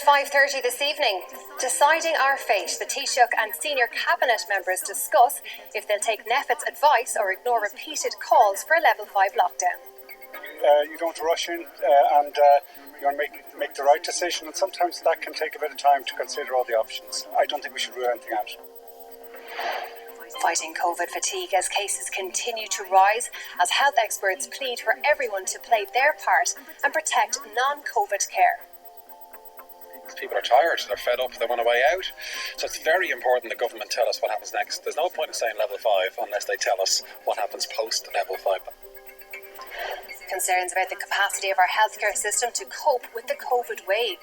5:30 this evening, deciding our fate, the Taoiseach and senior cabinet members discuss if they'll take NPHET's advice or ignore repeated calls for a level 5 lockdown. You don't rush in and you want to make the right decision, and sometimes that can take a bit of time to consider all the options. I don't think we should rule anything out. Fighting COVID fatigue as cases continue to rise, as health experts plead for everyone to play their part and protect non-COVID care. People are tired, they're fed up, they want a way out. So it's very important the government tell us what happens next. There's no point in saying level 5 unless they tell us what happens post level 5. Concerns about the capacity of our healthcare system to cope with the COVID wave.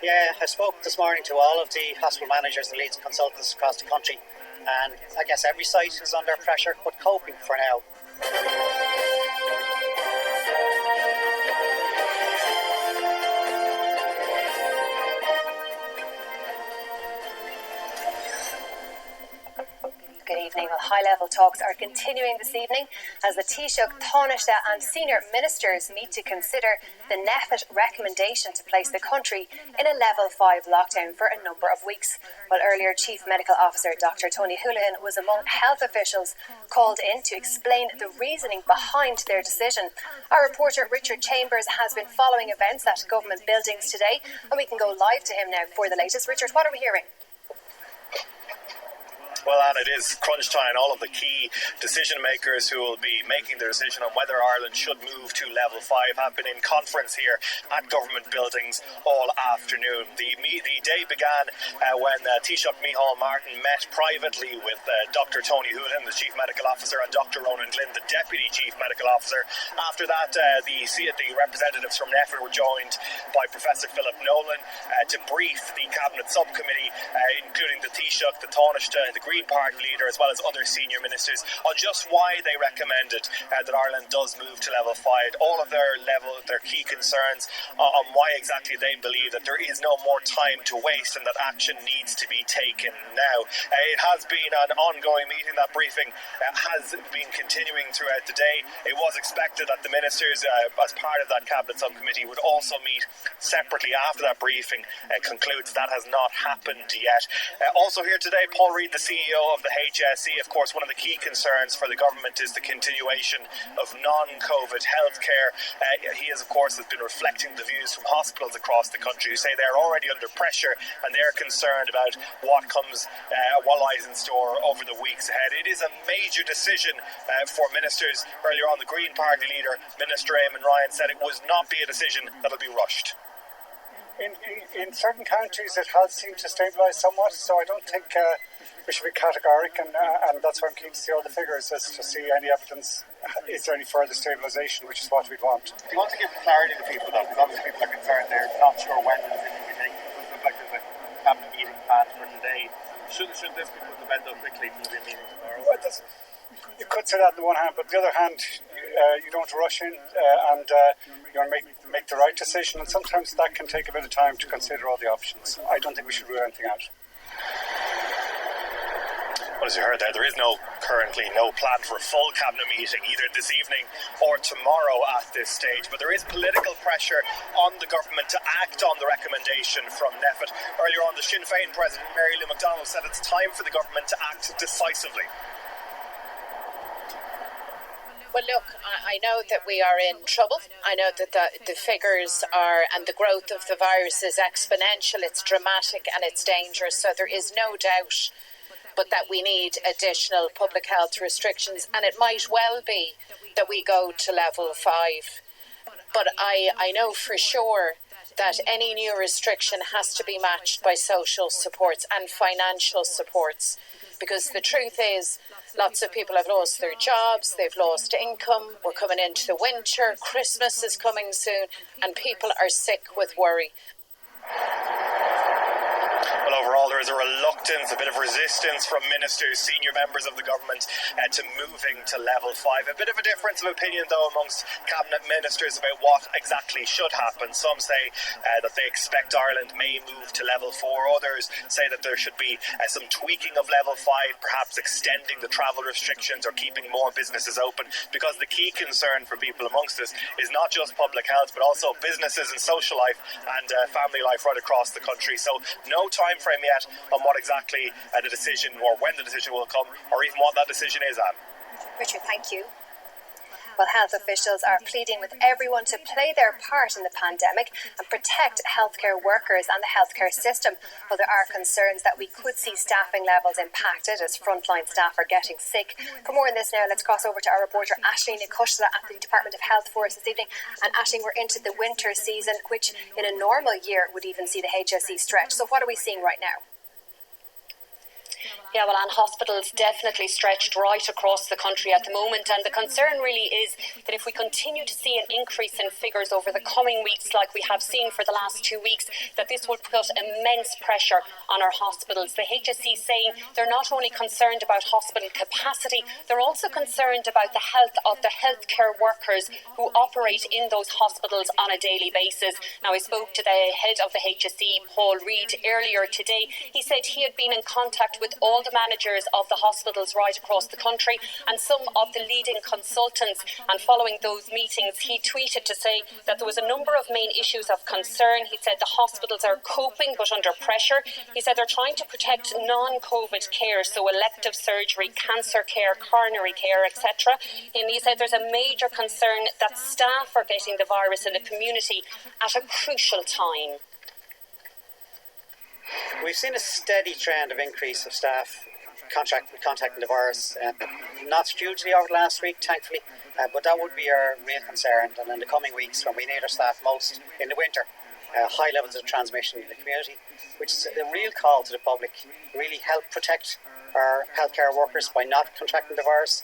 Yeah, I spoke this morning to all of the hospital managers and leads consultants across the country, and I guess every site is under pressure, but coping for now. Good evening. Well, high-level talks are continuing this evening as the Taoiseach, Taoiseach and senior ministers meet to consider the NPHET recommendation to place the country in a level 5 lockdown for a number of weeks. Well, earlier Chief Medical Officer Dr. Tony Holohan was among health officials called in to explain the reasoning behind their decision. Our reporter Richard Chambers has been following events at government buildings today, and we can go live to him now for the latest. Richard, what are we hearing? Well, Anne, it is crunch time. All of the key decision makers who will be making their decision on whether Ireland should move to level 5 have been in conference here at government buildings all afternoon. The day began when Taoiseach Micheál Martin met privately with Dr. Tony Holohan, the Chief Medical Officer, and Dr. Ronan Glynn, the Deputy Chief Medical Officer. After that, the representatives from NPHET were joined by Professor Philip Nolan to brief the Cabinet Subcommittee, including the Taoiseach, the Taoiseach, the Green Party leader, as well as other senior ministers, on just why they recommended that Ireland does move to level 5, all of their key concerns on why exactly they believe that there is no more time to waste and that action needs to be taken now. It has been an ongoing meeting. That briefing has been continuing throughout the day. It was expected that the ministers, as part of that Cabinet Subcommittee, would also meet separately after that briefing concludes. That has not happened yet. Also here today, Paul Reid, the CEO of the HSE. Of course, one of the key concerns for the government is the continuation of non-COVID healthcare. He has been reflecting the views from hospitals across the country who say they're already under pressure and they're concerned about what lies in store over the weeks ahead. It is a major decision for ministers. Earlier on, the Green Party leader, Minister Eamon Ryan, said it would not be a decision that'll be rushed. In certain counties it has seemed to stabilise somewhat, so I don't think we should be categoric, and that's why I'm keen to see all the figures, as to see any evidence. Is there any further stabilisation, which is what we'd want. Do you want to give clarity to people, though? Because obviously people are concerned they're not sure when the decision will be taken. It doesn't look like there's a cabinet meeting planned for today. Should this be put to bed though quickly to the meeting tomorrow? Well, you could say that on the one hand, but on the other hand, you don't rush in and you want to make the right decision, and sometimes that can take a bit of time to consider all the options. I don't think we should rule anything out. Well, as you heard there is currently no plan for a full cabinet meeting either this evening or tomorrow at this stage, but there is political pressure on the government to act on the recommendation from NPHET. Earlier on, the Sinn Féin President Mary Lou McDonald said it's time for the government to act decisively. Well, look, I know that we are in trouble. I know that the figures are, and the growth of the virus is exponential, it's dramatic and it's dangerous, so there is no doubt but that we need additional public health restrictions, and it might well be that we go to level 5. But I know for sure that any new restriction has to be matched by social supports and financial supports, because the truth is lots of people have lost their jobs, they've lost income, we're coming into the winter, Christmas is coming soon, and people are sick with worry. Well, overall, there is a reluctance, a bit of resistance from ministers, senior members of the government to moving to level 5. A bit of a difference of opinion, though, amongst cabinet ministers about what exactly should happen. Some say that they expect Ireland may move to level 4. Others say that there should be some tweaking of level 5, perhaps extending the travel restrictions or keeping more businesses open, because the key concern for people amongst us is not just public health, but also businesses and social life and family life right across the country. So no time frame yet on what exactly the decision, or when the decision will come, or even what that decision is, Anne. Richard, thank you. Well, health officials are pleading with everyone to play their part in the pandemic and protect healthcare workers and the healthcare system. Well, there are concerns that we could see staffing levels impacted as frontline staff are getting sick. For more on this now, let's cross over to our reporter Aisling Nicushla at the Department of Health for us this evening. And Aisling, we're into the winter season, which in a normal year would even see the HSE stretch. So what are we seeing right now? Yeah, well, and hospitals definitely stretched right across the country at the moment, and the concern really is that if we continue to see an increase in figures over the coming weeks like we have seen for the last 2 weeks, that this will put immense pressure on our hospitals. The HSE saying they're not only concerned about hospital capacity, they're also concerned about the health of the healthcare workers who operate in those hospitals on a daily basis. Now, I spoke to the head of the HSE, Paul Reid, earlier today. He said he had been in contact with all the managers of the hospitals right across the country and some of the leading consultants, and following those meetings he tweeted to say that there was a number of main issues of concern. He said the hospitals are coping but under pressure. He said they're trying to protect non-COVID care, so elective surgery, cancer care, coronary care, etc. And he said there's a major concern that staff are getting the virus in the community at a crucial time. We've seen a steady trend of increase of staff contacting the virus. Not hugely over the last week, thankfully, but that would be our real concern. And in the coming weeks, when we need our staff most in the winter, high levels of transmission in the community, which is a real call to the public, really help protect our healthcare workers by not contracting the virus.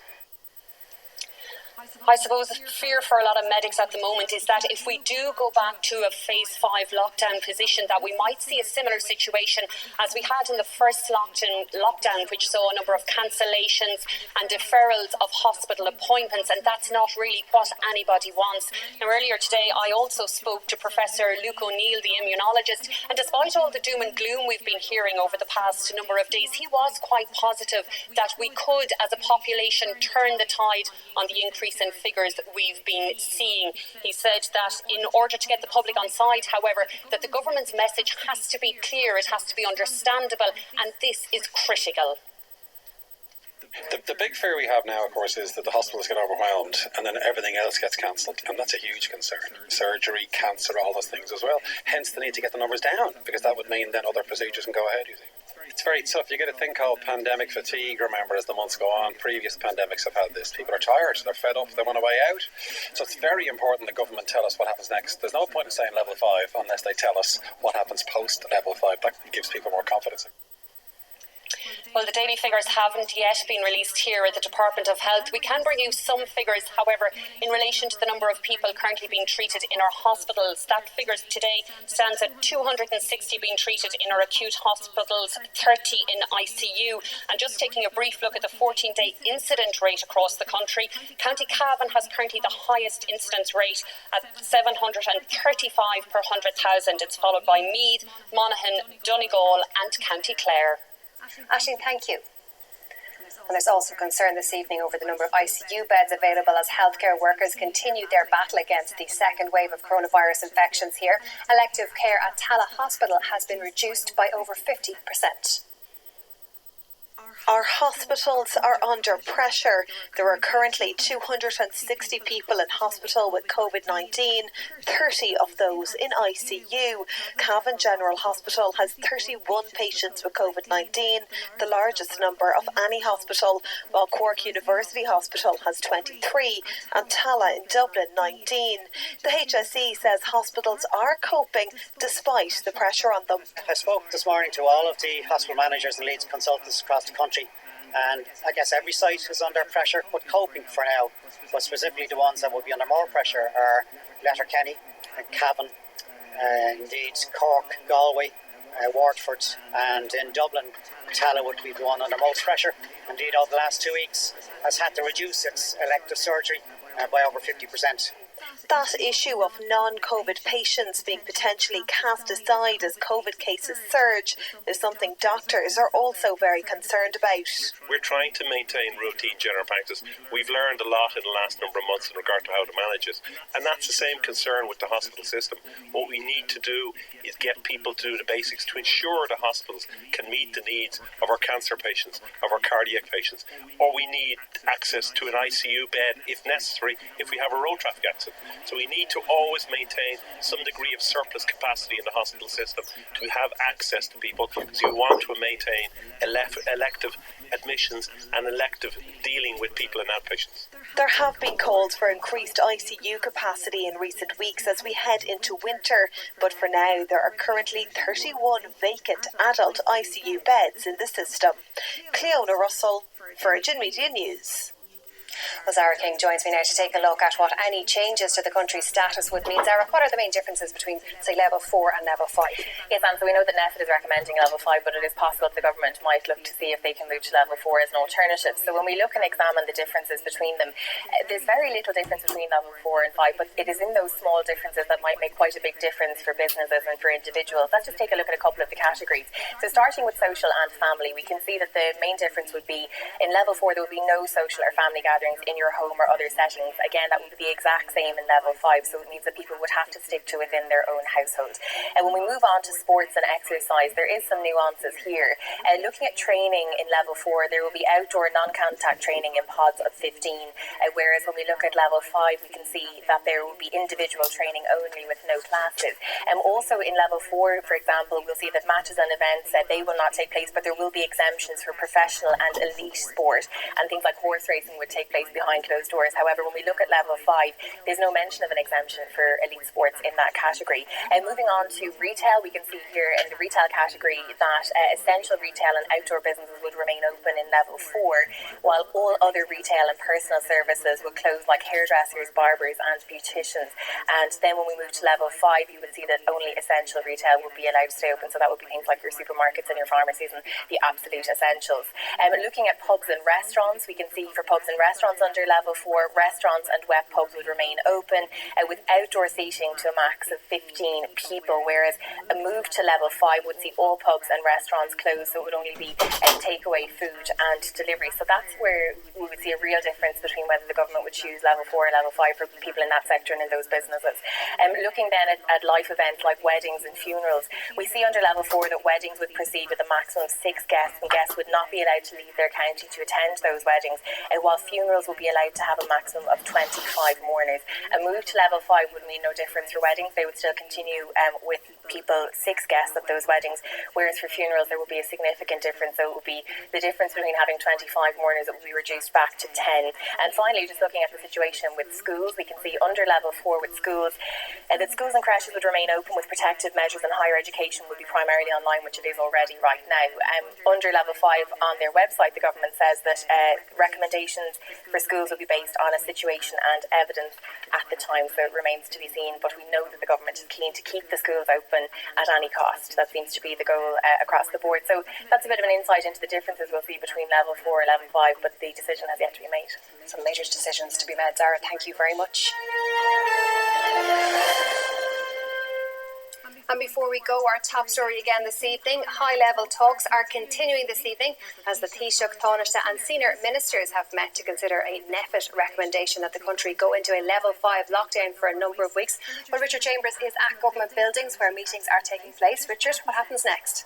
I suppose the fear for a lot of medics at the moment is that if we do go back to a phase 5 lockdown position, that we might see a similar situation as we had in the first lockdown, which saw a number of cancellations and deferrals of hospital appointments, and that's not really what anybody wants. Now, earlier today, I also spoke to Professor Luke O'Neill, the immunologist, and despite all the doom and gloom we've been hearing over the past number of days, he was quite positive that we could, as a population, turn the tide on the increase in figures that we've been seeing. He said that in order to get the public on side, however, that the government's message has to be clear, it has to be understandable, and this is critical. The big fear we have now, of course, is that the hospitals get overwhelmed and then everything else gets cancelled, and that's a huge concern. Surgery, cancer, all those things as well. Hence the need to get the numbers down, because that would mean then other procedures can go ahead, you see. It's very tough. You get a thing called pandemic fatigue, remember, as the months go on. Previous pandemics have had this. People are tired, they're fed up, they want a way out. So it's very important the government tell us what happens next. There's no point in saying level 5 unless they tell us what happens post level 5. That gives people more confidence. Well, the daily figures haven't yet been released here at the Department of Health. We can bring you some figures, however, in relation to the number of people currently being treated in our hospitals. That figure today stands at 260 being treated in our acute hospitals, 30 in ICU. And just taking a brief look at the 14-day incident rate across the country, County Cavan has currently the highest incidence rate at 735 per 100,000. It's followed by Meath, Monaghan, Donegal and County Clare. Aisling, thank you. And there's also concern this evening over the number of ICU beds available as healthcare workers continue their battle against the second wave of coronavirus infections here. Elective care at Tala Hospital has been reduced by over 50%. Our hospitals are under pressure. There are currently 260 people in hospital with COVID-19, 30 of those in ICU. Cavan General Hospital has 31 patients with COVID-19, the largest number of any hospital, while Cork University Hospital has 23 and Tala in Dublin 19. The HSE says hospitals are coping despite the pressure on them. I spoke this morning to all of the hospital managers and leads consultants across the country, and I guess every site is under pressure but coping for now. But specifically the ones that will be under more pressure are Letterkenny, Cavan, indeed Cork, Galway, Waterford, and in Dublin, Tala would be the one under most pressure. Indeed, over the last 2 weeks, has had to reduce its elective surgery by over 50%. That issue of non-COVID patients being potentially cast aside as COVID cases surge is something doctors are also very concerned about. We're trying to maintain routine general practice. We've learned a lot in the last number of months in regard to how to manage it, and that's the same concern with the hospital system. What we need to do is get people to do the basics to ensure the hospitals can meet the needs of our cancer patients, of our cardiac patients, or we need access to an ICU bed if necessary if we have a road traffic accident. So we need to always maintain some degree of surplus capacity in the hospital system to have access to people. So you want to maintain elective admissions and elective dealing with people in outpatients. There have been calls for increased ICU capacity in recent weeks as we head into winter, but for now there are currently 31 vacant adult ICU beds in the system. Cleona Russell, Virgin Media News. Well, Zara King joins me now to take a look at what any changes to the country's status would mean. Zara, what are the main differences between, say, level 4 and level 5? Yes, Anne, so we know that NEFIT is recommending level 5, but it is possible that the government might look to see if they can move to level 4 as an alternative. So when we look and examine the differences between them, there's very little difference between level 4 and 5, but it is in those small differences that might make quite a big difference for businesses and for individuals. Let's just take a look at a couple of the categories. So starting with social and family, we can see that the main difference would be in level 4 there would be no social or family gatherings in your home or other settings. Again, that would be the exact same in level 5, so it means that people would have to stick to within their own household. And when we move on to sports and exercise, there is some nuances here. Looking at training in level 4, there will be outdoor non-contact training in pods of 15, whereas when we look at level 5, we can see that there will be individual training only with no classes. Also in level 4, for example, we'll see that matches and events, they will not take place, but there will be exemptions for professional and elite sport, and things like horse racing would take place behind closed doors. However, when we look at level 5, there's no mention of an exemption for elite sports in that category. Moving on to retail, we can see here in the retail category that essential retail and outdoor businesses would remain open in level 4, while all other retail and personal services would close, like hairdressers, barbers and beauticians. And then when we move to level 5, you would see that only essential retail would be allowed to stay open, so that would be things like your supermarkets and your pharmacies and the absolute essentials. Looking at pubs and restaurants, we can see for pubs and restaurants under level 4, restaurants and wet pubs would remain open with outdoor seating to a max of 15 people, whereas a move to level 5 would see all pubs and restaurants closed, so it would only be takeaway food and delivery. So that's where we would see a real difference between whether the government would choose level 4 or level 5 for people in that sector and in those businesses. Looking then at life events like weddings and funerals, we see under level 4 that weddings would proceed with a maximum of 6 guests, and guests would not be allowed to leave their county to attend those weddings, while funerals would be allowed to have a maximum of 25 mourners. A move to level 5 would mean no difference for weddings. They would still continue with people, 6 guests at those weddings, whereas for funerals there would be a significant difference. So it would be the difference between having 25 mourners, it would be reduced back to 10. And finally, just looking at the situation with schools, we can see under level 4 with schools that schools and creches would remain open with protective measures, and higher education would be primarily online, which it is already right now. Under level 5 on their website, the government says that recommendations for schools will be based on a situation and evidence at the time, so it remains to be seen, but we know that the government is keen to keep the schools open at any cost. That seems to be the goal across the board. So that's a bit of an insight into the differences we'll see between level 4 and level 5, but the decision has yet to be made. Some major decisions to be made. Zara, thank you very much. And before we go, our top story again this evening, high-level talks are continuing this evening as the Taoiseach, Taoiseach and senior ministers have met to consider a NEFIT recommendation that the country go into a level 5 lockdown for a number of weeks. Well, Richard Chambers is at government buildings where meetings are taking place. Richard, what happens next?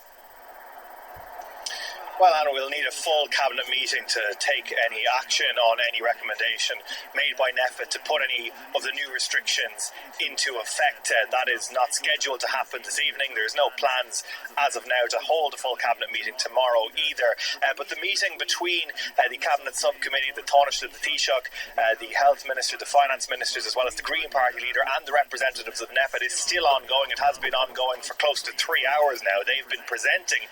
Well, Anna, we'll need a full cabinet meeting to take any action on any recommendation made by NEFIT to put any of the new restrictions into effect. That is not scheduled to happen this evening. There's no plans as of now to hold a full cabinet meeting tomorrow either. But the meeting between the cabinet subcommittee, the Taoiseach, the Taoiseach, the health minister, the finance ministers, as well as the Green Party leader and the representatives of NEFIT is still ongoing. It has been ongoing for close to 3 hours now. They've been presenting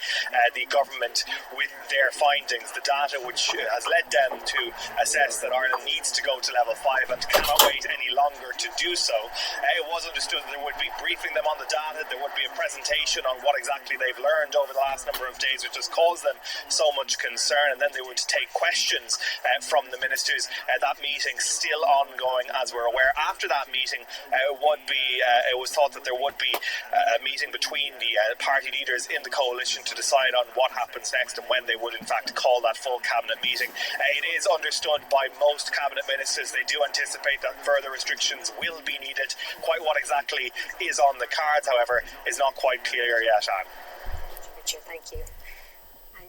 the government with their findings, the data which has led them to assess that Ireland needs to go to level 5 and cannot wait any longer to do so. It was understood that there would be briefing them on the data, there would be a presentation on what exactly they've learned over the last number of days, which has caused them so much concern, and then they would take questions from the ministers. That meeting still ongoing, as we're aware. After that meeting, it was thought that there would be a meeting between the party leaders in the coalition to decide on what happens next and when they would in fact call that full cabinet meeting. It is understood by most cabinet ministers they do anticipate that further restrictions will be needed. Quite what exactly is on the cards, however, is not quite clear yet, Anne. Richard, thank you.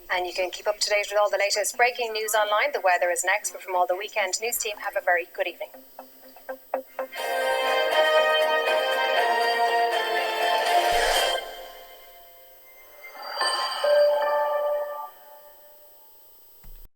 And you can keep up to date with all the latest breaking news online. The weather is next, but from all the weekend news team, have a very good evening.